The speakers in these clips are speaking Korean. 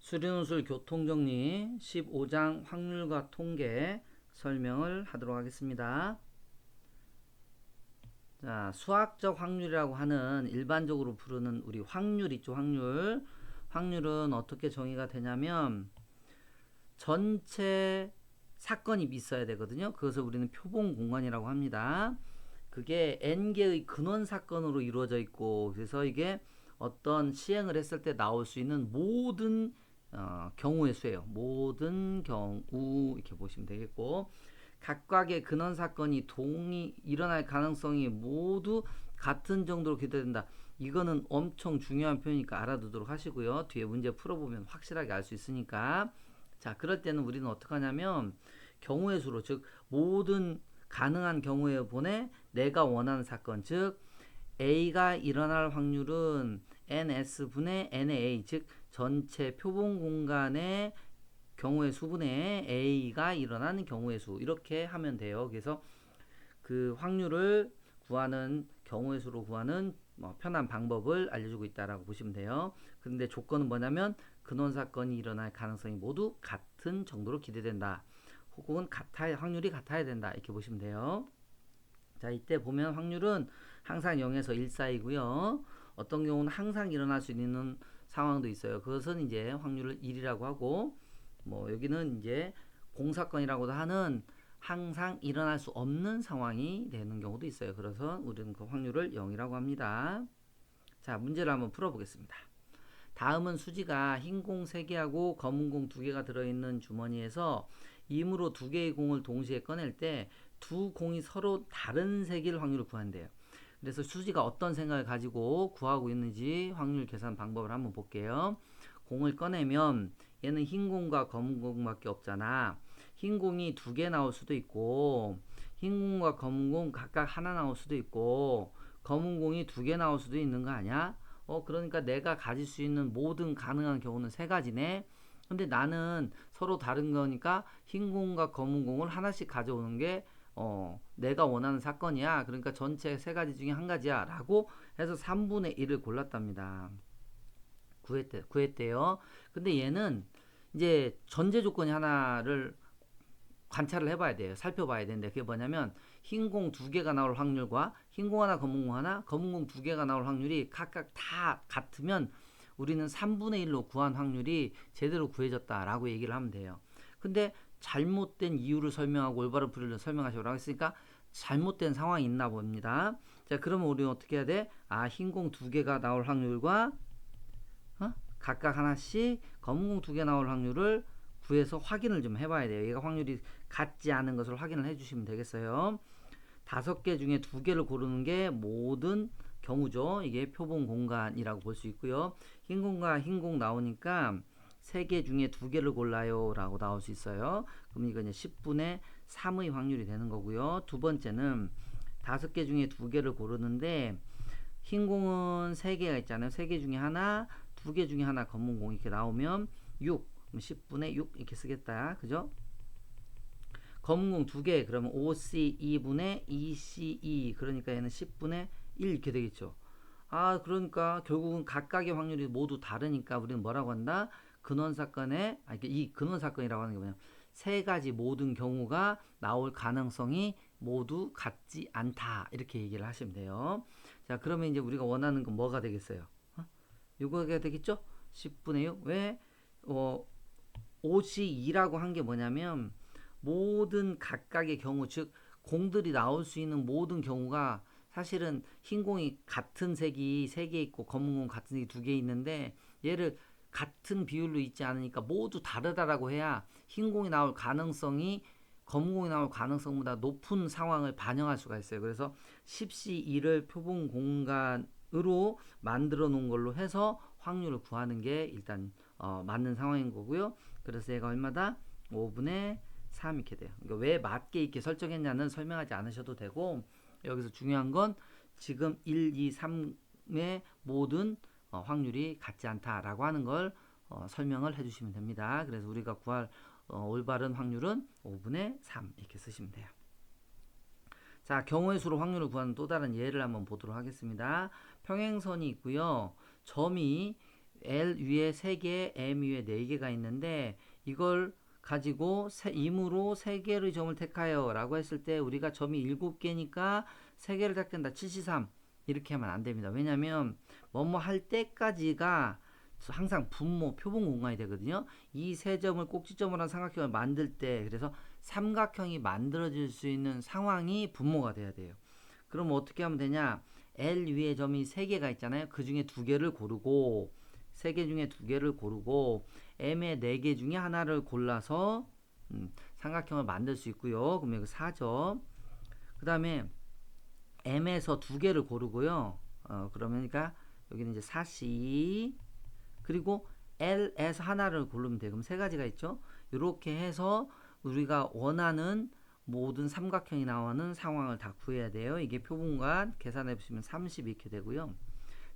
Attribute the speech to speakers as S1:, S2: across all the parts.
S1: 수리논술 교통정리 15장 확률과 통계 설명을 하도록 하겠습니다. 자, 수학적 확률이라고 하는 일반적으로 부르는 우리 확률 있죠, 확률. 확률은 어떻게 정의가 되냐면 전체 사건이 있어야 되거든요. 그것을 우리는 표본 공간이라고 합니다. 그게 n개의 근원 사건으로 이루어져 있고, 그래서 이게 어떤 시행을 했을 때 나올 수 있는 모든 경우의 수예요. 모든 경우 이렇게 보시면 되겠고, 각각의 근원 사건이 일어날 가능성이 모두 같은 정도로 기대된다. 이거는 엄청 중요한 표현이니까 알아두도록 하시고요. 뒤에 문제 풀어보면 확실하게 알 수 있으니까. 자, 그럴 때는 우리는 어떻게 하냐면 경우의 수로, 즉 모든 가능한 경우에 본에 내가 원하는 사건, 즉 A가 일어날 확률은 NS분의 NA, 즉 전체 표본 공간의 경우의 수분의 A가 일어나는 경우의 수, 이렇게 하면 돼요. 그래서 그 확률을 구하는, 경우의 수로 구하는 편한 방법을 알려주고 있다라고 보시면 돼요. 그런데 조건은 뭐냐면 근원 사건이 일어날 가능성이 모두 같은 정도로 기대된다. 혹은 확률이 같아야 된다. 이렇게 보시면 돼요. 자, 이때 보면 확률은 항상 0에서 1 사이고요. 어떤 경우는 항상 일어날 수 있는 상황도 있어요. 그것은 이제 확률을 1이라고 하고, 여기는 이제 공사건이라고도 하는 항상 일어날 수 없는 상황이 되는 경우도 있어요. 그래서 우리는 그 확률을 0이라고 합니다. 자, 문제를 한번 풀어보겠습니다. 다음은 수지가 흰 공 3개하고 검은 공 2개가 들어있는 주머니에서 임으로 2개의 공을 동시에 꺼낼 때 두 공이 서로 다른 색일 확률을 구한대요. 그래서 수지가 어떤 생각을 가지고 구하고 있는지 확률 계산 방법을 한번 볼게요. 공을 꺼내면 얘는 흰 공과 검은 공밖에 없잖아. 흰 공이 2개 나올 수도 있고, 흰 공과 검은 공 각각 하나 나올 수도 있고, 검은 공이 2개 나올 수도 있는 거 아니야? 그러니까 내가 가질 수 있는 모든 가능한 경우는 3가지네. 근데 나는 서로 다른 거니까 흰 공과 검은 공을 하나씩 가져오는 게 내가 원하는 사건이야. 그러니까 전체 3가지 중에 한 가지야. 라고 해서 3분의 1을 골랐답니다. 구했대요. 근데 얘는 이제 전제 조건이 하나를 관찰을 해봐야 돼요. 살펴봐야 되는데 그게 뭐냐면 흰 공 2개가 나올 확률과 흰 공 하나, 검은 공 하나, 검은 공 2개가 나올 확률이 각각 다 같으면 우리는 3분의 1로 구한 확률이 제대로 구해졌다라고 얘기를 하면 돼요. 근데 잘못된 이유를 설명하고 올바른 부류를 설명하시라고 했으니까 잘못된 상황이 있나 봅니다. 자, 그러면 우리는 어떻게 해야 돼? 흰 공 2개가 나올 확률과 각각 하나씩 검은 공 2개 나올 확률을 구해서 확인을 좀 해봐야 돼요. 얘가 확률이 같지 않은 것을 확인을 해주시면 되겠어요. 5개 중에 2개를 고르는 게 모든 경우죠. 이게 표본 공간이라고 볼 수 있고요. 흰 공과 흰 공 나오니까 3개 중에 2개를 골라요 라고 나올 수 있어요. 그럼 이거 이제 10분의 3의 확률이 되는 거고요. 두 번째는 5개 중에 2개를 고르는데 흰 공은 3개가 있잖아요. 3개 중에 하나, 2개 중에 하나 검은 공 이렇게 나오면 6, 10분의 6 이렇게 쓰겠다. 그죠? 검은 공 2개 그러면 5C2분의 2C2 그러니까 얘는 10분의 1 이렇게 되겠죠. 그러니까 결국은 각각의 확률이 모두 다르니까 우리는 뭐라고 한다? 근원 사건에 이 근원 사건이라고 하는 게 뭐냐면 3가지 모든 경우가 나올 가능성이 모두 같지 않다 이렇게 얘기를 하시면 돼요. 자, 그러면 이제 우리가 원하는 건 뭐가 되겠어요? 이거가 되겠죠? 10분의 6. 왜? 5C2라고 한 게 뭐냐면 모든 각각의 경우, 즉 공들이 나올 수 있는 모든 경우가 사실은 흰 공이 같은 색이 3개 있고 검은 공 같은 색이 2개 있는데 얘를 같은 비율로 있지 않으니까 모두 다르다라고 해야 흰 공이 나올 가능성이 검은 공이 나올 가능성보다 높은 상황을 반영할 수가 있어요. 그래서 10C2를 표본 공간으로 만들어 놓은 걸로 해서 확률을 구하는 게 일단 맞는 상황인 거고요. 그래서 얘가 얼마다? 5분의 3 이렇게 돼요. 그러니까 왜 맞게 이렇게 설정했냐는 설명하지 않으셔도 되고, 여기서 중요한 건 지금 1, 2, 3의 모든 확률이 같지 않다라고 하는 걸 설명을 해주시면 됩니다. 그래서 우리가 구할 올바른 확률은 5분의 3 이렇게 쓰시면 돼요. 자, 경우의 수로 확률을 구하는 또 다른 예를 한번 보도록 하겠습니다. 평행선이 있고요. 점이 L 위에 3개, M 위에 4개가 있는데 이걸 가지고 임으로 3개의 점을 택하여 라고 했을 때 우리가 점이 7개니까 3개를 택한다. 7, 3 이렇게 하면 안 됩니다. 왜냐면 뭐뭐 할 때까지가 항상 분모, 표본 공간이 되거든요. 이 세 점을 꼭지점으로 한 삼각형을 만들 때 그래서 삼각형이 만들어질 수 있는 상황이 분모가 돼야 돼요. 그럼 어떻게 하면 되냐? L 위에 점이 3개가 있잖아요. 그 중에 2개를 고르고 3개 중에 2개를 고르고 M의 4개 중에 하나를 골라서 삼각형을 만들 수 있고요. 그럼 여기 4점. 그 다음에 M에서 2개를 고르고요. 그러니까 여기는 이제 4C 그리고 L에서 하나를 고르면 돼요. 그럼 3가지가 있죠. 이렇게 해서 우리가 원하는 모든 삼각형이 나오는 상황을 다 구해야 돼요. 이게 표본관 계산해 보시면 30 이렇게 되고요.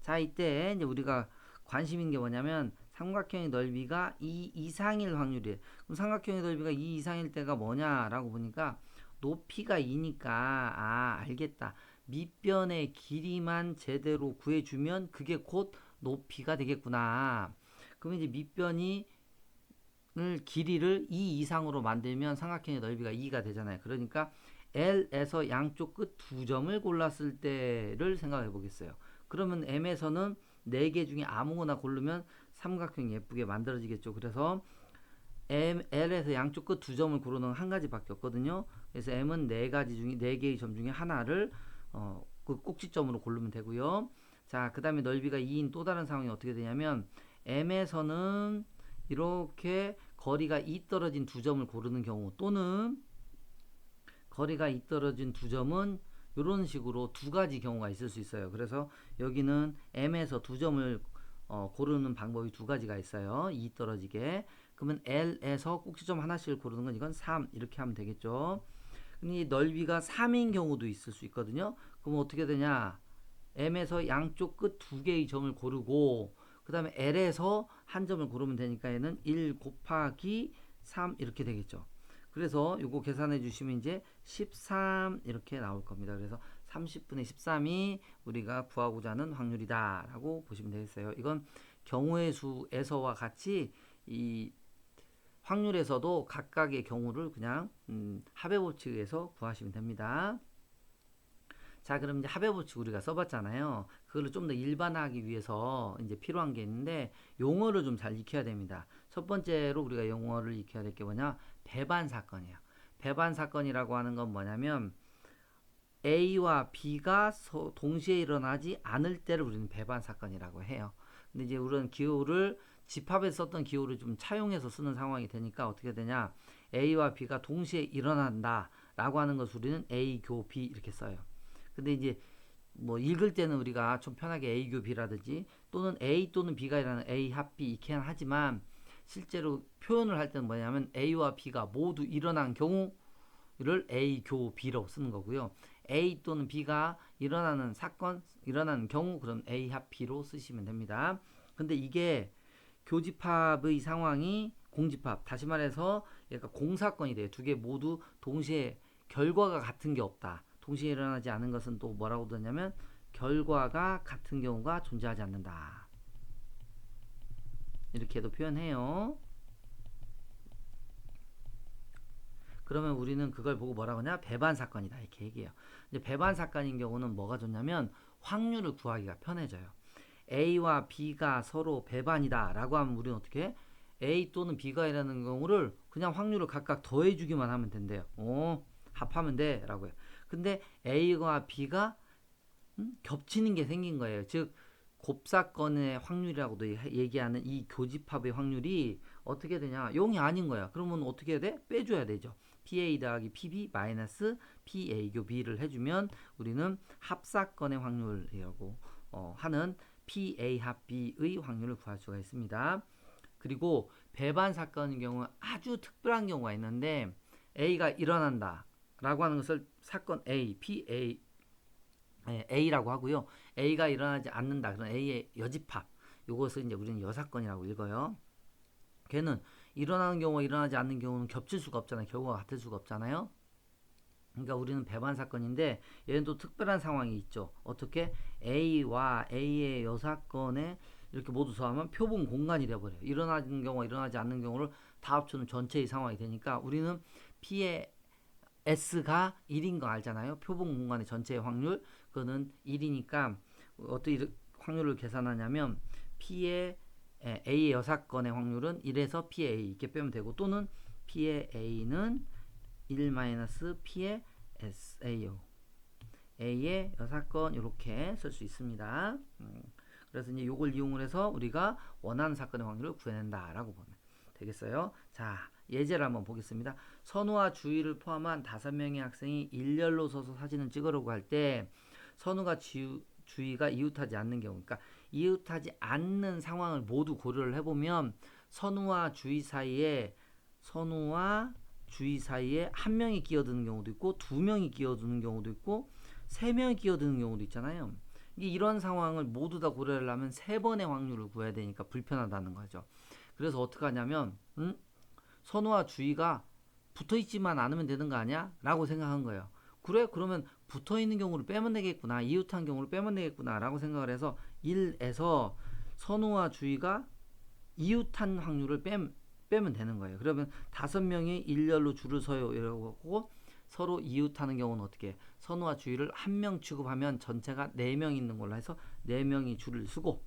S1: 자, 이때 이제 우리가 관심인 게 뭐냐면 삼각형의 넓이가 2 이상일 확률이에요. 그럼 삼각형의 넓이가 2 이상일 때가 뭐냐라고 보니까 높이가 2니까 알겠다. 밑변의 길이만 제대로 구해주면 그게 곧 높이가 되겠구나. 그러면 이제 밑변이 길이를 2 이상으로 만들면 삼각형의 넓이가 2가 되잖아요. 그러니까 L에서 양쪽 끝 2점을 골랐을 때를 생각해 보겠어요. 그러면 M에서는 4개 중에 아무거나 고르면 삼각형이 예쁘게 만들어지겠죠. 그래서 L에서 양쪽 끝 2점을 고르는 한 가지밖에 없거든요. 그래서 M은 4가지 중에 4개의 점 중에 하나를 그 꼭지점으로 고르면 되고요. 자, 그 다음에 넓이가 2인 또 다른 상황이 어떻게 되냐면 M에서는 이렇게 거리가 2 떨어진 2점을 고르는 경우 또는 거리가 2 떨어진 2점은 이런 식으로 2가지 경우가 있을 수 있어요. 그래서 여기는 M에서 2점을 고르는 방법이 2가지가 있어요. 2 떨어지게. 그러면 L에서 꼭지점 하나씩 고르는 건 이건 3 이렇게 하면 되겠죠. 이 넓이가 3인 경우도 있을 수 있거든요. 그럼 어떻게 되냐? M에서 양쪽 끝 2개의 점을 고르고 그 다음에 L에서 한 점을 고르면 되니까 얘는 1 곱하기 3 이렇게 되겠죠. 그래서 이거 계산해 주시면 이제 13 이렇게 나올 겁니다. 그래서 30분의 13이 우리가 구하고자 하는 확률이다 라고 보시면 되겠어요. 이건 경우의 수에서와 같이 이 확률에서도 각각의 경우를 그냥 합의 법칙에서 구하시면 됩니다. 자, 그럼 이제 합의 법칙 우리가 써봤잖아요. 그걸 좀 더 일반화하기 위해서 이제 필요한 게 있는데 용어를 좀 잘 익혀야 됩니다. 첫 번째로 우리가 용어를 익혀야 될 게 뭐냐? 배반 사건이에요. 배반 사건이라고 하는 건 뭐냐면 A와 B가 동시에 일어나지 않을 때를 우리는 배반 사건이라고 해요. 근데 이제 우리는 기호를 집합에서 썼던 기호를 좀 차용해서 쓰는 상황이 되니까 어떻게 되냐? A와 B가 동시에 일어난다 라고 하는 것을 우리는 A 교 B 이렇게 써요. 근데 이제 뭐 읽을 때는 우리가 좀 편하게 A 교 B라든지 또는 A 또는 B가 일어나는 A 합 B 이렇게 하지만 실제로 표현을 할 때는 뭐냐면 A와 B가 모두 일어난 경우를 A 교 B라고 쓰는 거고요. A 또는 B가 일어나는 사건, 일어나는 경우 그럼 A 합 B로 쓰시면 됩니다. 근데 이게 교집합의 상황이 공집합, 다시 말해서 얘가 공사건이 돼요. 두 개 모두 동시에 결과가 같은 게 없다. 동시에 일어나지 않은 것은 또 뭐라고 되냐면 결과가 같은 경우가 존재하지 않는다. 이렇게도 표현해요. 그러면 우리는 그걸 보고 뭐라고 하냐? 배반 사건이다. 이렇게 얘기해요. 이제 배반 사건인 경우는 뭐가 좋냐면 확률을 구하기가 편해져요. A와 B가 서로 배반이다 라고 하면 우리는 어떻게 해? A 또는 B가 이라는 경우를 그냥 확률을 각각 더해주기만 하면 된대요. 합하면 돼 라고 해요. 근데 A와 B가 겹치는 게 생긴 거예요. 즉 곱사건의 확률이라고도 얘기하는 이 교집합의 확률이 어떻게 되냐? 0이 아닌 거야. 그러면 어떻게 해야 돼? 빼줘야 되죠. PA 더하기 PB 마이너스 PA 교 B를 해주면 우리는 합사건의 확률이라고 하는 PA 합 B의 확률을 구할 수가 있습니다. 그리고 배반 사건의 경우 아주 특별한 경우가 있는데 A가 일어난다 라고 하는 것을 사건 A, PA A라고 하고요. A가 일어나지 않는다. 그런 A의 여집합. 이것을 이제 우리는 여사건이라고 읽어요. 걔는 일어나는 경우와 일어나지 않는 경우는 겹칠 수가 없잖아요. 결과가 같을 수가 없잖아요. 그러니까 우리는 배반 사건인데 얘는 또 특별한 상황이 있죠. 어떻게 A와 A의 여사건의 이렇게 모두 더하면 표본 공간이 되어버려요. 일어나는 경우와 일어나지 않는 경우를 다 합치는 전체의 상황이 되니까 우리는 P의 S가 1인 거 알잖아요. 표본 공간의 전체의 확률 그거는 1이니까 어떻게 확률을 계산하냐면 P의 A의 여사건의 확률은 1에서 P의 A 이렇게 빼면 되고 또는 P의 A는 1-P의 A요. A의 여사건 이렇게 쓸 수 있습니다. 그래서 이제 이걸 이용을 해서 우리가 원하는 사건의 확률을 구해낸다라고 보면 되겠어요. 자, 예제를 한번 보겠습니다. 선우와 주희를 포함한 5명의 학생이 일렬로 서서 사진을 찍으려고 할 때 선우가 주희가 이웃하지 않는 경우, 그러니까 이웃하지 않는 상황을 모두 고려를 해보면 선우와 주희 사이에 한 명이 끼어드는 경우도 있고 2명이 끼어드는 경우도 있고 3명이 끼어드는 경우도 있잖아요. 이런 상황을 모두 다 고려하려면 3번의 확률을 구해야 되니까 불편하다는 거죠. 그래서 어떻게 하냐면 선우와 주희가 붙어있지만 않으면 되는 거 아니야? 라고 생각한 거예요. 그래? 그러면 붙어있는 경우를 빼면 되겠구나. 이웃한 경우를 빼면 되겠구나. 라고 생각을 해서 1에서 선우와 주희가 이웃한 확률을 빼면 되는 거예요. 그러면 5명이 일렬로 줄을 서요. 이러고 서로 이웃하는 경우는 어떻게? 선우와 주희를 한 명 취급하면 전체가 4명 있는 걸로 해서 4명이 줄을 서고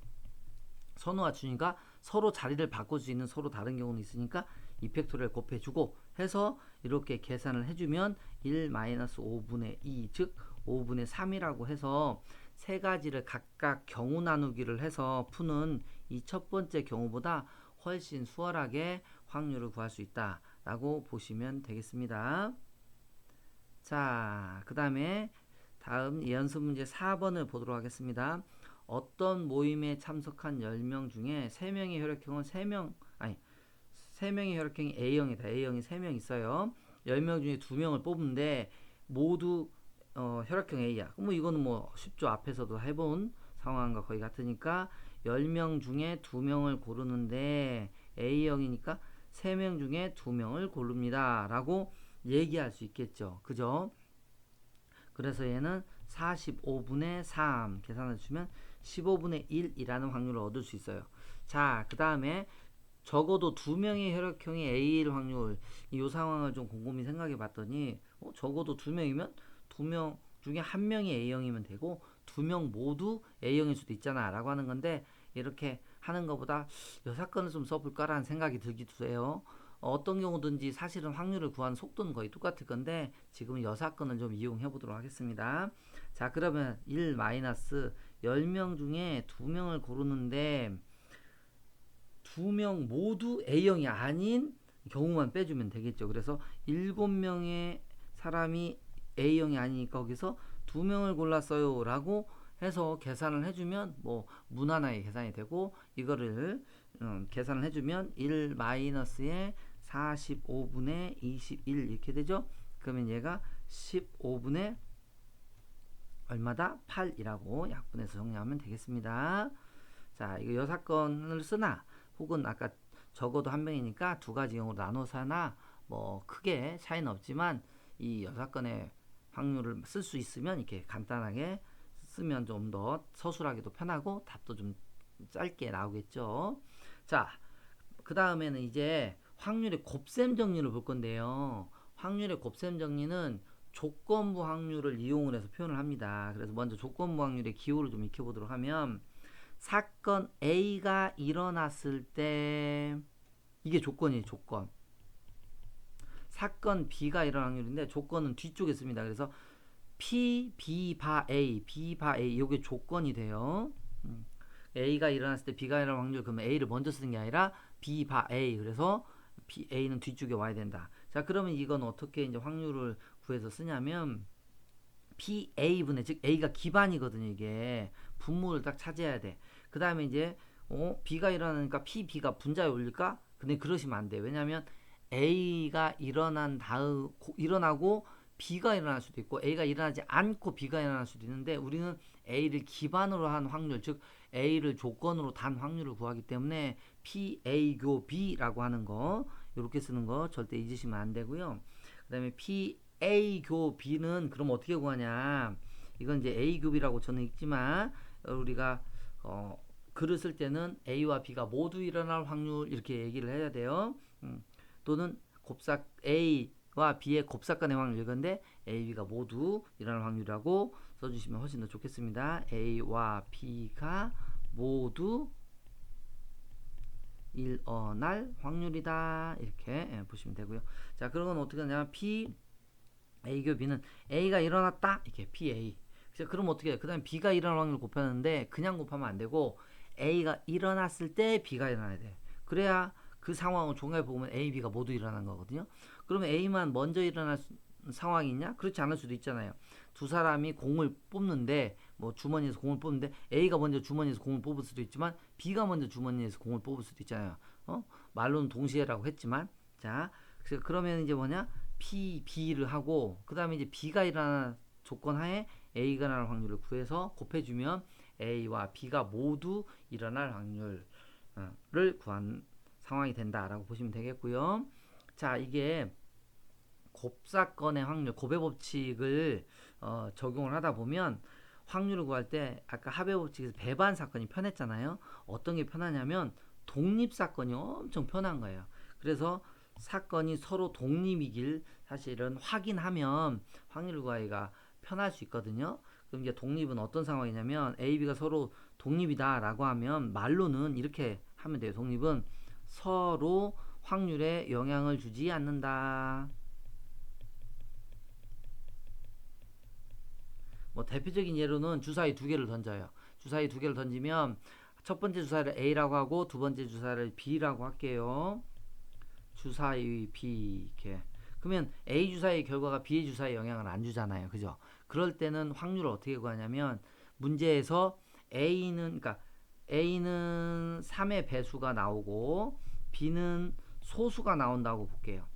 S1: 선우와 주희가 서로 자리를 바꿀 수 있는 서로 다른 경우는 있으니까 이 팩토리얼 곱해주고 해서 이렇게 계산을 해주면 1-5분의 2, 즉 5분의 3이라고 해서 세 가지를 각각 경우 나누기를 해서 푸는 이 첫 번째 경우보다 훨씬 수월하게 확률을 구할 수 있다라고 보시면 되겠습니다. 자, 그 다음에 다음 연습 문제 4번을 보도록 하겠습니다. 어떤 모임에 참석한 10명 중에 3명의 혈액형은 3명의 혈액형이 A형이다. A형이 3명 있어요. 10명 중에 2명을 뽑는데 모두 혈액형 A야. 뭐 이거는 뭐 쉽죠. 앞에서도 해본 상황과 거의 같으니까 10명 중에 2명을 고르는데 A형이니까 3명 중에 2명을 고릅니다. 라고 얘기할 수 있겠죠. 그죠? 그래서 얘는 45분의 3 계산해 주면 15분의 1이라는 확률을 얻을 수 있어요. 자, 그 다음에 적어도 2명의 혈액형이 A일 확률 이 상황을 좀 곰곰이 생각해 봤더니 적어도 2명이면 2명 중에 1명이 A형이면 되고 2명 모두 A형일 수도 있잖아 라고 하는 건데 이렇게 하는 것보다 이 사건을 좀 써볼까라는 생각이 들기도 해요. 어떤 경우든지 사실은 확률을 구하는 속도는 거의 똑같을 건데 지금은 여사건을 좀 이용해 보도록 하겠습니다. 자, 그러면 1-10명 중에 2명을 고르는데 2명 모두 A형이 아닌 경우만 빼주면 되겠죠. 그래서 7명의 사람이 A형이 아니니까 거기서 2명을 골랐어요 라고 해서 계산을 해주면 뭐 무난하게 계산이 되고 이거를 계산을 해주면 1-에 45분의 21 이렇게 되죠. 그러면 얘가 15분의 얼마다? 8이라고 약분해서 정리하면 되겠습니다. 자, 이거 여사건을 쓰나 혹은 아까 적어도 한 명이니까 두 가지 경우로 나눠서 하나 뭐 크게 차이는 없지만 이 여사건의 확률을 쓸 수 있으면 이렇게 간단하게 쓰면 좀 더 서술하기도 편하고 답도 좀 짧게 나오겠죠. 자, 그 다음에는 이제 확률의 곱셈 정리를 볼 건데요. 확률의 곱셈 정리는 조건부 확률을 이용을 해서 표현을 합니다. 그래서 먼저 조건부 확률의 기호를 좀 익혀보도록 하면 사건 A가 일어났을 때 이게 조건이에요. 조건. 사건 B가 일어날 확률인데 조건은 뒤쪽에 씁니다. 그래서 P, B, 바 A, B, 바 A 이게 조건이 돼요. A가 일어났을 때 B가 일어날 확률 그러면 A를 먼저 쓰는 게 아니라 B, 바 A 그래서 A는 뒤쪽에 와야 된다. 자, 그러면 이건 어떻게 이제 확률을 구해서 쓰냐면 PA분의 즉 A가 기반이거든요. 이게 분모를 딱 차지해야 돼. 그 다음에 이제 B가 일어나니까 PB가 분자에 올릴까? 근데 그러시면 안 돼. 왜냐하면 A가 일어나고 B가 일어날 수도 있고 A가 일어나지 않고 B가 일어날 수도 있는데 우리는 A를 기반으로 한 확률 즉 A를 조건으로 단 확률을 구하기 때문에 PA 교 B라고 하는 거 이렇게 쓰는 거 절대 잊으시면 안 되고요. 그 다음에 PA 교 B는 그럼 어떻게 구하냐 이건 이제 A 교 B라고 저는 읽지만 우리가 글을 쓸 때는 A와 B가 모두 일어날 확률 이렇게 얘기를 해야 돼요. 또는 A와 B의 곱사건의 확률 이건데 A, B가 모두 일어날 확률이라고 써주시면 훨씬 더 좋겠습니다. A와 B가 모두 일어날 확률이다 이렇게 보시면 되고요. 자, 그런 건 어떻게 하냐면 P, A 교 B는 A가 일어났다 이렇게 PA. 그럼 어떻게 해요? 그 다음에 B가 일어날 확률 곱하는데 그냥 곱하면 안 되고 A가 일어났을 때 B가 일어나야 돼. 그래야 그 상황을 종합해 보면 A, B가 모두 일어난 거거든요. 그러면 A만 먼저 일어날 상황이 있냐? 그렇지 않을 수도 있잖아요. 두 사람이 공을 뽑는데 뭐 주머니에서 공을 뽑는데 A가 먼저 주머니에서 공을 뽑을 수도 있지만 B가 먼저 주머니에서 공을 뽑을 수도 있잖아요. 말로는 동시에라고 했지만 자, 그러면 이제 뭐냐? P, B를 하고 그 다음에 이제 B가 일어나는 조건 하에 A가 일어날 확률을 구해서 곱해주면 A와 B가 모두 일어날 확률을 구한 상황이 된다라고 보시면 되겠고요. 자, 이게 곱사건의 확률, 곱의 법칙을 적용을 하다 보면 확률을 구할 때 아까 합의 법칙에서 배반 사건이 편했잖아요. 어떤 게 편하냐면 독립 사건이 엄청 편한 거예요. 그래서 사건이 서로 독립이길 사실은 확인하면 확률 구하기가 편할 수 있거든요. 그럼 이제 독립은 어떤 상황이냐면 A, B가 서로 독립이다라고 하면 말로는 이렇게 하면 돼요. 독립은 서로 확률에 영향을 주지 않는다. 뭐 대표적인 예로는 주사위 두 개를 던져요. 주사위 두 개를 던지면 첫 번째 주사위를 A라고 하고 두 번째 주사위를 B라고 할게요. 주사위 B 이렇게. 그러면 A 주사위의 결과가 B의 주사위에 영향을 안 주잖아요. 그죠? 그럴 때는 확률을 어떻게 구하냐면 문제에서 그러니까 A는 3의 배수가 나오고 B는 소수가 나온다고 볼게요.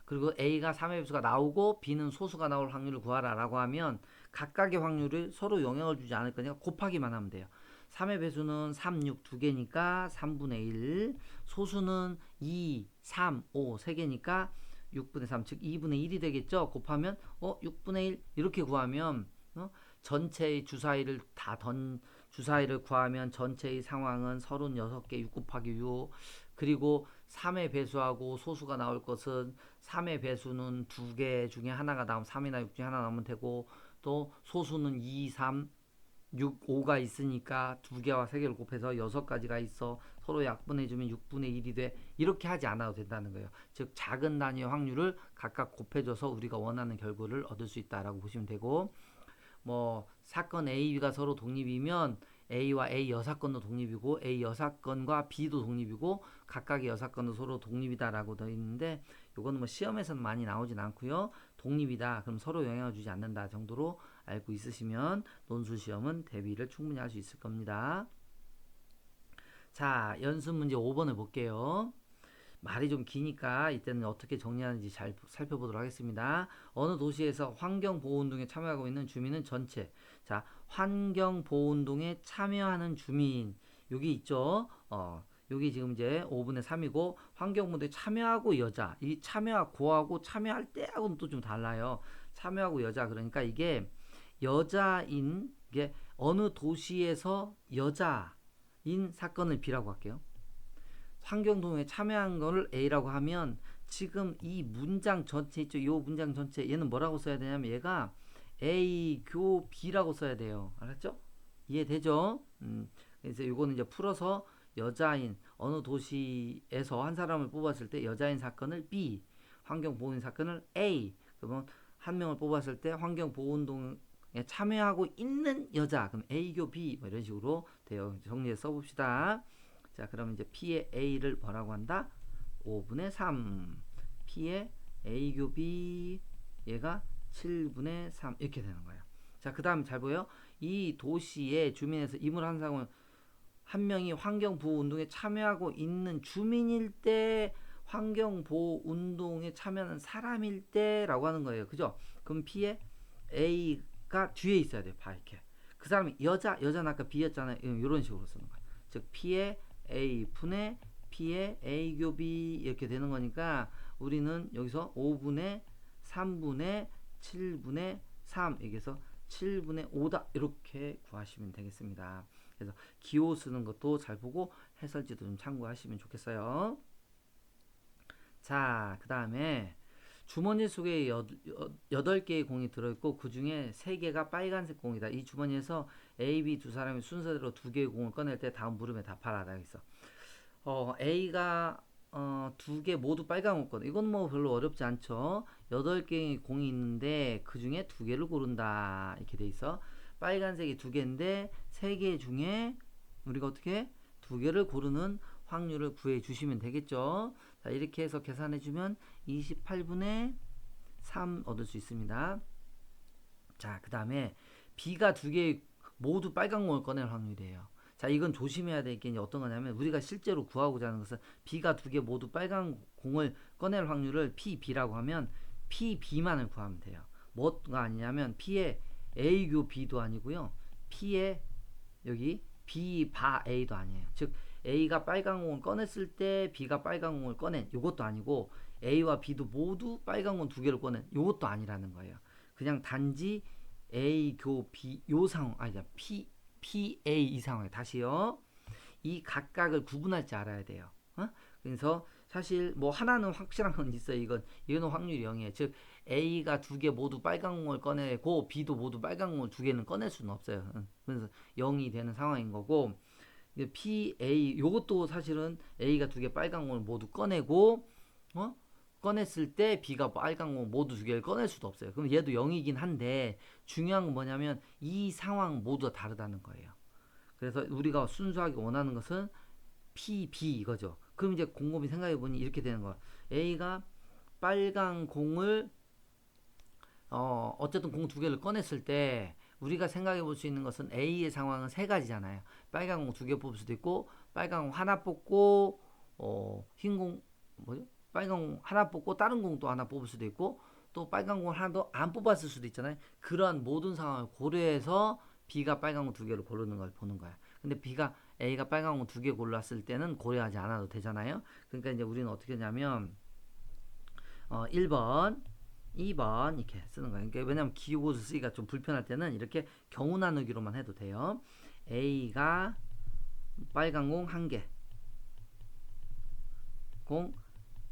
S1: 그리고 A가 3의 배수가 나오고 B는 소수가 나올 확률을 구하라 라고 하면 각각의 확률을 서로 영향을 주지 않을 거니까 곱하기만 하면 돼요. 3의 배수는 3, 6 두 개니까 3분의 1, 소수는 2, 3, 5 세 개니까 6분의 3, 즉 2분의 1이 되겠죠. 곱하면 6분의 1 이렇게 구하면 전체의 주사위를 주사위를 구하면 전체의 상황은 36개 6 곱하기 6 그리고 3의 배수하고 소수가 나올 것은 3의 배수는 2개 중에 하나가 나오면 3이나 6 중에 하나 나오면 되고 또 소수는 2, 3, 6, 5가 있으니까 2개와 3개를 곱해서 6가지가 있어 서로 약분해주면 6분의 1이 돼. 이렇게 하지 않아도 된다는 거예요. 즉 작은 단위의 확률을 각각 곱해줘서 우리가 원하는 결과를 얻을 수 있다라고 보시면 되고 뭐 사건 A, B가 서로 독립이면 A와 A 여사건도 독립이고 A 여사건과 B도 독립이고 각각의 여사건도 서로 독립이다라고 되어 있는데 요거는 뭐 시험에서는 많이 나오진 않고요. 독립이다. 그럼 서로 영향을 주지 않는다 정도로 알고 있으시면 논술 시험은 대비를 충분히 할 수 있을 겁니다. 자, 연습 문제 5번을 볼게요. 말이 좀 기니까 이때는 어떻게 정리하는지 잘 살펴보도록 하겠습니다. 어느 도시에서 환경보호운동에 참여하고 있는 주민은 전체. 자, 환경보호운동에 참여하는 주민. 여기 있죠. 여기 지금 이제 5분의 3이고 환경보호에 참여하고 여자. 이 참여하 고하고 참여할 때하고는 또 좀 달라요. 참여하고 여자. 그러니까 이게 여자인 이게 어느 도시에서 여자인 사건을 B라고 할게요. 환경동에 참여한 거를 A라고 하면 지금 이 문장 전체 있죠. 이 문장 전체 얘는 뭐라고 써야 되냐면 얘가 A 교 B라고 써야 돼요. 알았죠? 이해되죠? 그래서 이거는 이제 풀어서 여자인 어느 도시에서 한 사람을 뽑았을 때 여자인 사건을 B, 환경보호인 사건을 A. 그러면 한 명을 뽑았을 때 환경보호운동에 참여하고 있는 여자 그럼 A 교 B 뭐 이런 식으로 돼요. 정리해서 써봅시다. 자, 그럼 이제 P의 A를 뭐라고 한다? 5분의 3. P의 A 교 B 얘가 7분의 3 이렇게 되는 거예요. 자, 그 다음 잘 보여? 이 도시의 주민에서 인물 한 명이 환경보호운동에 참여하고 있는 주민일 때 환경보호운동에 참여하는 사람일 때라고 하는 거예요. 그죠? 그럼 P의 A가 뒤에 있어야 돼요. 봐 이렇게. 그 사람이 여자는 아까 B였잖아요. 이런 식으로 쓰는 거예요. 즉 P의 A 분의 P의 A 교 B 이렇게 되는 거니까 우리는 여기서 5분의 3분의 7분의 3 여기서 7분의 5다 이렇게 구하시면 되겠습니다. 그래서 기호 쓰는 것도 잘 보고 해설지도 좀 참고하시면 좋겠어요. 자, 그 다음에 주머니 속에 8개의 공이 들어있고 그 중에 3개가 빨간색 공이다. 이 주머니에서 A, B 두 사람이 순서대로 2개의 공을 꺼낼 때 다음 물음에 답하라. 라고 있어. A가 2개 모두 빨간 공거든. 이건 뭐 별로 어렵지 않죠. 8개의 공이 있는데 그 중에 2개를 고른다. 이렇게 돼 있어. 빨간색이 2개인데 3개 중에 우리가 어떻게 2개를 고르는 확률을 구해 주시면 되겠죠. 자, 이렇게 해서 계산해 주면 28분의 3 얻을 수 있습니다. 자, 그 다음에 B가 2개 모두 빨간 공을 꺼낼 확률이에요. 자, 이건 조심해야 될 게 어떤 거냐면 우리가 실제로 구하고자 하는 것은 B가 2개 모두 빨간 공을 꺼낼 확률을 PB라고 하면 PB만을 구하면 돼요. 뭐가 아니냐면 P의 A교 B도 아니고요. P의 여기 B 바 A도 아니에요. 즉 A가 빨간 공을 꺼냈을 때 B가 빨간 공을 꺼낸 이것도 아니고 A와 B도 모두 빨간 공 2개를 꺼낸 이것도 아니라는 거예요. 그냥 단지 A 교 B 요 상황 아니죠. PA 이 상황에 다시요. 이 각각을 구분할 줄 알아야 돼요. 그래서 사실 뭐 하나는 확실한 건 있어요. 이거는 확률이 0이에요. 즉 A가 2개 모두 빨간 공을 꺼내고 B도 모두 빨간 공을 2개는 꺼낼 수는 없어요. 그래서 0이 되는 상황인 거고 PA 요것도 사실은 A가 2개 빨간 공을 모두 꺼내고 꺼냈을 때 B가 빨간 공 모두 2개를 꺼낼 수도 없어요. 그럼 얘도 0이긴 한데 중요한 건 뭐냐면 이 상황 모두 다르다는 거예요. 그래서 우리가 순수하게 원하는 것은 PB 이거죠. 그럼 이제 곰곰이 생각해보니 이렇게 되는 거야. A가 빨간 공을 어쨌든 공 2개를 꺼냈을 때 우리가 생각해 볼 수 있는 것은 A의 상황은 3가지잖아요. 빨간 공 2개 뽑을 수도 있고 빨간 공 하나 뽑고 흰 공 뭐죠? 빨간 공 하나 뽑고 다른 공도 하나 뽑을 수도 있고 또 빨간 공을 하나도 안 뽑았을 수도 있잖아요. 그러한 모든 상황을 고려해서 B가 빨간 공 2개를 고르는 걸 보는 거야. 근데 A가 빨간 공 2개 골랐을 때는 고려하지 않아도 되잖아요. 그러니까 이제 우리는 어떻게 하냐면 1번 2번 이렇게 쓰는 거예요. 그러니까 왜냐면 기호수 쓰기가 좀 불편할 때는 이렇게 경우 나누기로만 해도 돼요. A가 빨간 공 1개, 공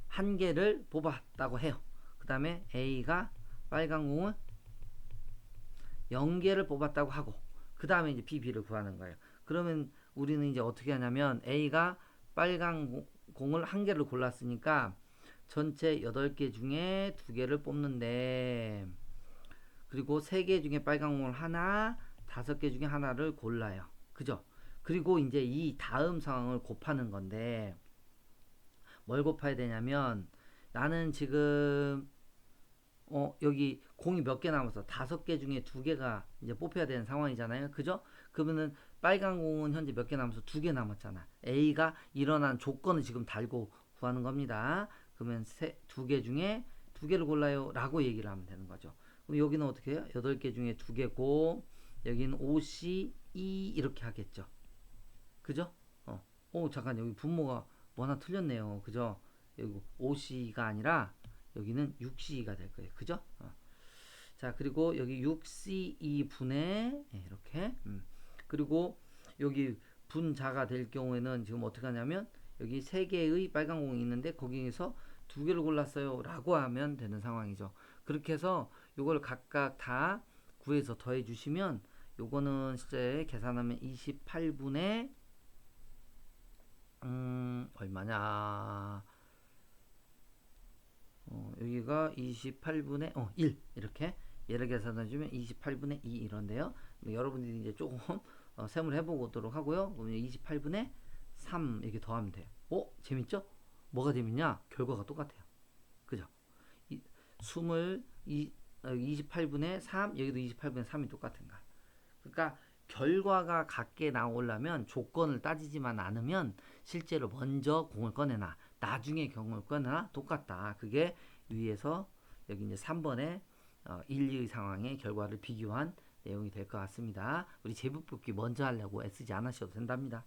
S1: 1개를 뽑았다고 해요. 그 다음에 A가 빨간 공을 0개를 뽑았다고 하고 그 다음에 이제 PB를 구하는 거예요. 그러면 우리는 이제 어떻게 하냐면 A가 빨간 공을 1개를 골랐으니까 전체 8개 중에 2개를 뽑는데 그리고 3개 중에 빨간 공을 하나 5개 중에 하나를 골라요. 그죠? 그리고 이제 이 다음 상황을 곱하는 건데 뭘 곱해야 되냐면 나는 지금 여기 공이 몇 개 남았어. 5개 중에 2개가 이제 뽑혀야 되는 상황이잖아요. 그죠? 그러면은 빨간 공은 현재 몇 개 남아서 2개 남았잖아. A가 일어난 조건을 지금 달고 구하는 겁니다. 그러면 2개 중에 2개를 골라요. 라고 얘기를 하면 되는 거죠. 그럼 여기는 어떻게 해요? 8개 중에 2개고 여기는 O, C, E 이렇게 하겠죠. 그죠? 잠깐 여기 분모가 뭐 하나 틀렸네요. 그죠? 여기 O, C가 아니라 여기는 6C가 될 거예요. 그죠? 자, 그리고 여기 6C2분의 이렇게 그리고 여기 분자가 될 경우에는 지금 어떻게 하냐면 여기 3개의 빨간 공이 있는데 거기에서 2개를 골랐어요 라고 하면 되는 상황이죠. 그렇게 해서 요걸 각각 다 구해서 더해 주시면 요거는 실제 계산하면 28분의 얼마냐 여기가 28분의 1 이렇게 얘를 계산해주면 28분의 2 이런데요. 여러분들이 이제 조금 세무를 해보도록 하고요. 그러면 28분의 3 이렇게 더하면 돼요. 재밌죠? 뭐가 재밌냐? 결과가 똑같아요. 그죠? 28분의 3 여기도 28분의 3이 똑같은가? 그러니까 결과가 같게 나오려면 조건을 따지지만 않으면 실제로 먼저 공을 꺼내나 나중에 경을 꺼내나 똑같다. 그게 위에서 여기 이제 3번에 1, 2의 상황의 결과를 비교한 내용이 될 것 같습니다. 우리 제곱뽑기 먼저 하려고 애쓰지 않으셔도 된답니다.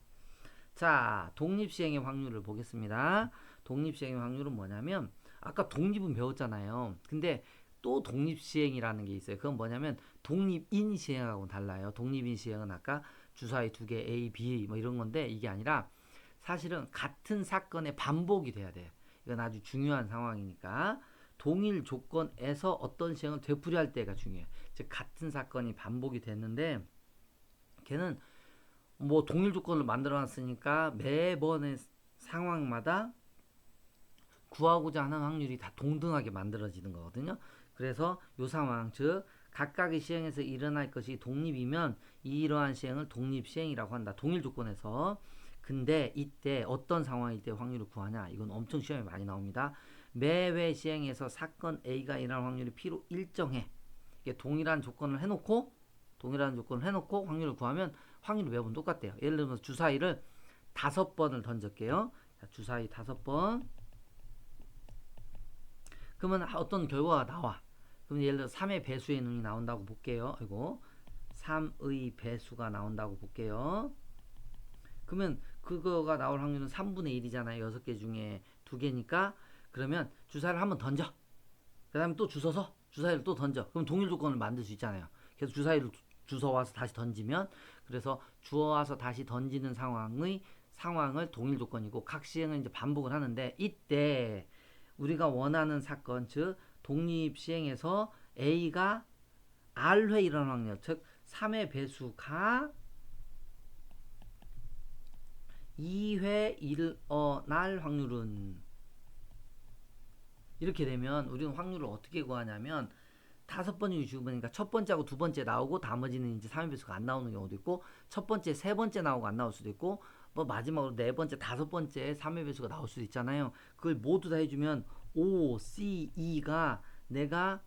S1: 자, 독립시행의 확률을 보겠습니다. 독립시행의 확률은 뭐냐면 아까 독립은 배웠잖아요. 근데 또 독립시행이라는 게 있어요. 그건 뭐냐면 독립인 시행하고는 달라요. 독립인 시행은 아까 주사위 두 개 A, B 뭐 이런 건데 이게 아니라 사실은 같은 사건의 반복이 돼야 돼요. 이건 아주 중요한 상황이니까 동일 조건에서 어떤 시행을 되풀이할 때가 중요해요. 즉 같은 사건이 반복이 됐는데 걔는 뭐 동일 조건을 만들어 놨으니까 매번의 상황마다 구하고자 하는 확률이 다 동등하게 만들어지는 거거든요. 그래서 이 상황, 즉 각각의 시행에서 일어날 것이 독립이면 이러한 시행을 독립시행이라고 한다. 동일 조건에서. 근데 이때 어떤 상황일 때 확률을 구하냐? 이건 엄청 시험에 많이 나옵니다. 매회 시행에서 사건 A가 일어날 확률이 P로 일정해. 이게 동일한 조건을 해놓고 확률을 구하면 확률이 매번 똑같대요. 예를 들면 주사위를 5번을 던질게요. 자, 주사위 5번. 그러면 어떤 결과가 나와. 그럼 예를 들어 3의 배수의 눈이 나온다고 볼게요. 이거 3의 배수가 나온다고 볼게요. 그러면 그거가 나올 확률은 3분의 1이잖아요. 6개 중에 2개니까. 그러면 주사를 한번 던져. 그 다음에 또 주워서 주사위를 또 던져. 그럼 동일 조건을 만들 수 있잖아요. 계속 주사위를 주워와서 다시 던지면, 그래서 주워와서 다시 던지는 상황을 동일 조건이고 각 시행을 이제 반복을 하는데, 이때 우리가 원하는 사건, 즉 독립 시행에서 A가 R회 일어날 확률, 즉 3의 배수가 2회 일어날 확률은, 이렇게 되면 우리는 확률을 어떻게 구하냐면 5번이 주어보니까 첫 번째하고 두 번째 나오고 나머지는 이제 3의 배수가 안 나오는 경우도 있고, 첫 번째, 세 번째 나오고 안 나올 수도 있고, 뭐 마지막으로 네 번째, 다섯 번째 3의 배수가 나올 수도 있잖아요. 그걸 모두 다 해주면 O, C, E가 내가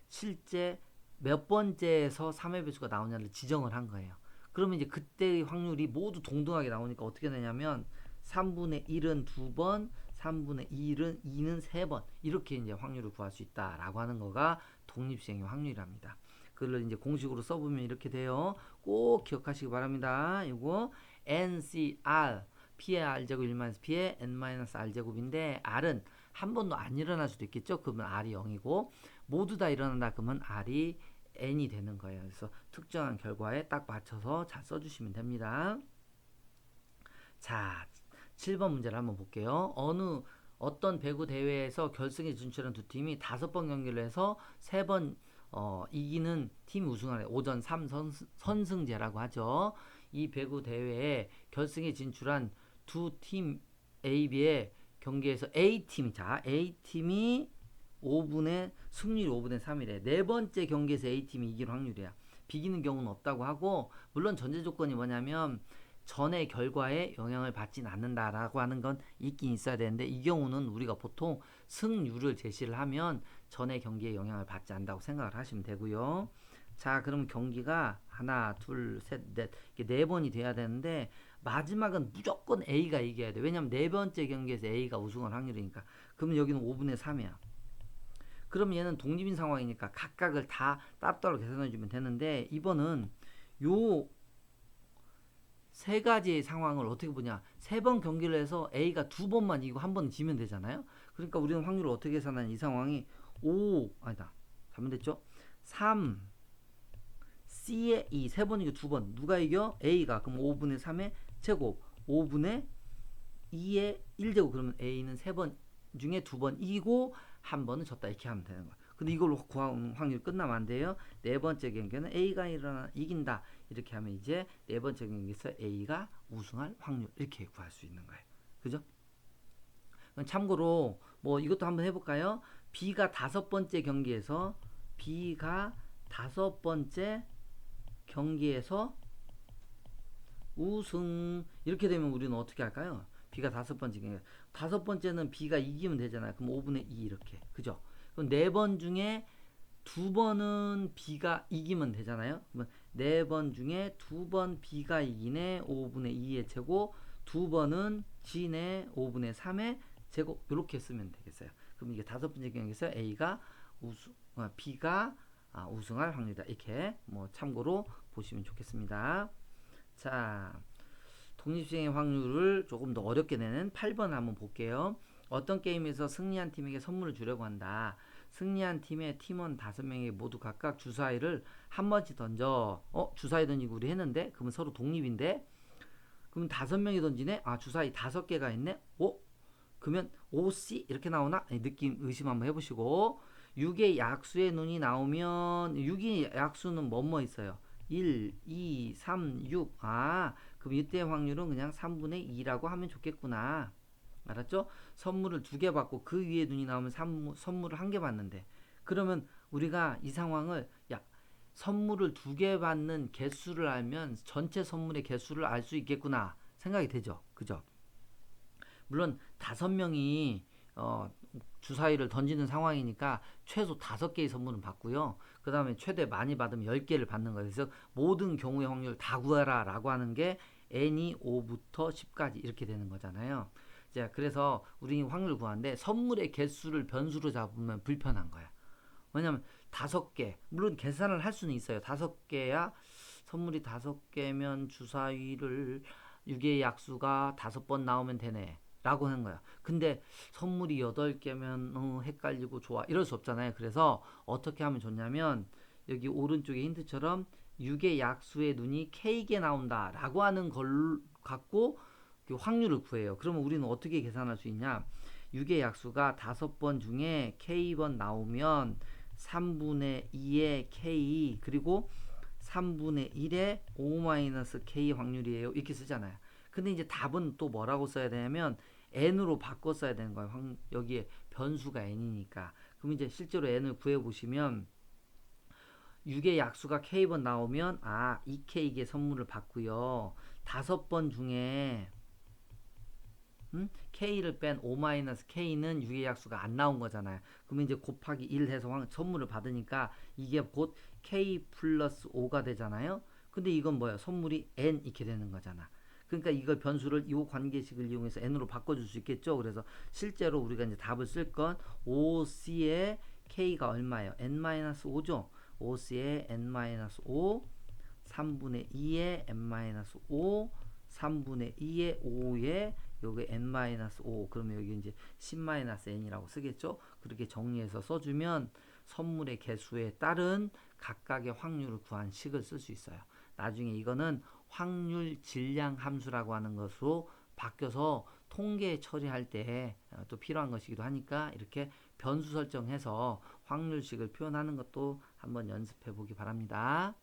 S1: 실제 몇 번째에서 3의 배수가 나오냐를 지정을 한 거예요. 그러면 이제 그때의 확률이 모두 동등하게 나오니까 어떻게 되냐면 3분의 1은 2번, 3분의 2는 3번, 이렇게 이제 확률을 구할 수 있다라고 하는 거가 독립시행의 확률이랍니다. 그걸 이제 공식으로 써보면 이렇게 돼요. 꼭 기억하시기 바랍니다. 이거 NCR, P의 R제곱 1 P의 N-R제곱인데 R은 한 번도 안 일어날 수도 있겠죠. 그러면 R이 0이고, 모두 다 일어난다 그러면 R이 N이 되는 거예요. 그래서 특정한 결과에 딱 맞춰서 잘 써주시면 됩니다. 자, 7번 문제를 한번 볼게요. 어떤 배구 대회에서 결승에 진출한 두 팀이 5번 경기를 해서 3번 이기는 팀이 우승하는 5전 3선승제라고 하죠. 이 배구 대회에 결승에 진출한 두 팀 A, B의 경기에서 A팀이 승률이 5분의 3이래. 네 번째 경기에서 A팀이 이길 확률이야. 비기는 경우는 없다고 하고, 물론 전제 조건이 뭐냐면 전의 결과에 영향을 받진 않는다라고 하는 건 있긴 있어야 되는데, 이 경우는 우리가 보통 승률을 제시를 하면 전의 경기에 영향을 받지 않는다고 생각을 하시면 되고요. 자, 그럼 경기가 하나, 둘, 셋, 넷, 이렇게 4번이 돼야 되는데 마지막은 무조건 A가 이겨야 돼. 왜냐면 네 번째 경기에서 A가 우승할 확률이니까. 그러면 여기는 5분의 3이야. 그럼 얘는 독립인 상황이니까 각각을 다 따로따로 계산해 주면 되는데, 이번은 요 세 가지의 상황을 어떻게 보냐. 3번 경기를 해서 A가 2번만 이기고 1번 지면 되잖아요. 그러니까 우리는 확률을 어떻게 계산하냐. 이 상황이 아니다. 잘못됐죠? 3, C의 2, 3번 이기고 2번. 누가 이겨? A가. 그럼 5분의 3의 제곱, 5분의 2의 1제곱. 그러면 A는 3번 중에 2번 이기고 1번은 졌다. 이렇게 하면 되는 거야. 근데 이걸로 구하는 확률 끝나면 안 돼요. 네 번째 경기는 A가 이긴다. 이렇게 하면 이제 네 번째 경기에서 A가 우승할 확률, 이렇게 구할 수 있는 거예요. 그죠? 참고로 뭐 이것도 한번 해볼까요? B가 5번째 경기에서 우승, 이렇게 되면 우리는 어떻게 할까요? B가 5번째 경기, 5번째는 B가 이기면 되잖아요. 그럼 5분의 2 이렇게, 그죠? 그럼 4번 중에 2번은 B가 이기면 되잖아요. 그러면 4번 중에 2번 B가 이기네 5분의 2의 제곱, 2번은 지네 5분의 3의 제곱, 이렇게 쓰면 되겠어요. 그럼 이게 5번째 경기에서 B가 우승할 확률이다. 이렇게 뭐 참고로 보시면 좋겠습니다. 자, 독립시행의 확률을 조금 더 어렵게 내는 8번 한번 볼게요. 어떤 게임에서 승리한 팀에게 선물을 주려고 한다. 승리한 팀의 팀원 5명이 모두 각각 주사위를 한 번씩 던져. 주사위 던지고 우리 했는데? 그러면 서로 독립인데? 그럼 5명이 던지네? 주사위 5개가 있네? 그러면 OC 이렇게 나오나? 느낌 의심 한번 해보시고 6의 약수의 눈이 나오면 6의 약수는 뭐뭐 있어요? 1, 2, 3, 6. 그럼 이때 확률은 그냥 3분의 2라고 하면 좋겠구나. 알았죠? 선물을 2개 받고 그 위에 눈이 나오면 선물을 1개 받는데 그러면 우리가 이 상황을 선물을 2개 받는 개수를 알면 전체 선물의 개수를 알 수 있겠구나 생각이 되죠. 그죠? 물론 5명이 주사위를 던지는 상황이니까 최소 5개의 선물은 받고요. 그 다음에 최대 많이 받으면 10개를 받는 거예요. 그래서 모든 경우의 확률 다 구해라 라고 하는 게 n이 5부터 10까지 이렇게 되는 거잖아요. 자, 그래서 우리 확률 구하는데 선물의 개수를 변수로 잡으면 불편한 거야. 왜냐면 5개, 물론 계산을 할 수는 있어요. 5개야 선물이 5개면 주사위를 6의 약수가 5번 나오면 되네 라고 하는 거야. 근데 선물이 8개면 헷갈리고 좋아 이럴 수 없잖아요. 그래서 어떻게 하면 좋냐면 여기 오른쪽에 힌트처럼 6의 약수의 눈이 K개 나온다 라고 하는 걸 갖고 확률을 구해요. 그러면 우리는 어떻게 계산할 수 있냐? 6의 약수가 5번 중에 K번 나오면 3분의 2의 K 그리고 3분의 1의 5-K 확률이에요. 이렇게 쓰잖아요. 근데 이제 답은 또 뭐라고 써야 되냐면 n으로 바꿔 써야 되는 거예요. 여기에 변수가 n이니까. 그럼 이제 실제로 n을 구해보시면 6의 약수가 k번 나오면 2k의 선물을 받고요. 5번 중에 K를 뺀 5-K는 6의 약수가 안 나온 거잖아요. 그러면 이제 곱하기 1 해서 선물을 받으니까 이게 곧 K 플러스 5가 되잖아요. 근데 이건 뭐야? 선물이 N 이렇게 되는 거잖아. 그러니까 이걸 변수를 이 관계식을 이용해서 N으로 바꿔줄 수 있겠죠. 그래서 실제로 우리가 이제 답을 쓸 건 OC의 K가 얼마예요? N-5죠. OC의 N-5, 3분의 2의 N-5, 3분의 2의 5의 여기 n-5 그러면 여기 이제 10-n이라고 쓰겠죠. 그렇게 정리해서 써주면 선물의 개수에 따른 각각의 확률을 구한 식을 쓸 수 있어요. 나중에 이거는 확률 질량 함수라고 하는 것으로 바뀌어서 통계 처리할 때 또 필요한 것이기도 하니까 이렇게 변수 설정해서 확률식을 표현하는 것도 한번 연습해 보기 바랍니다.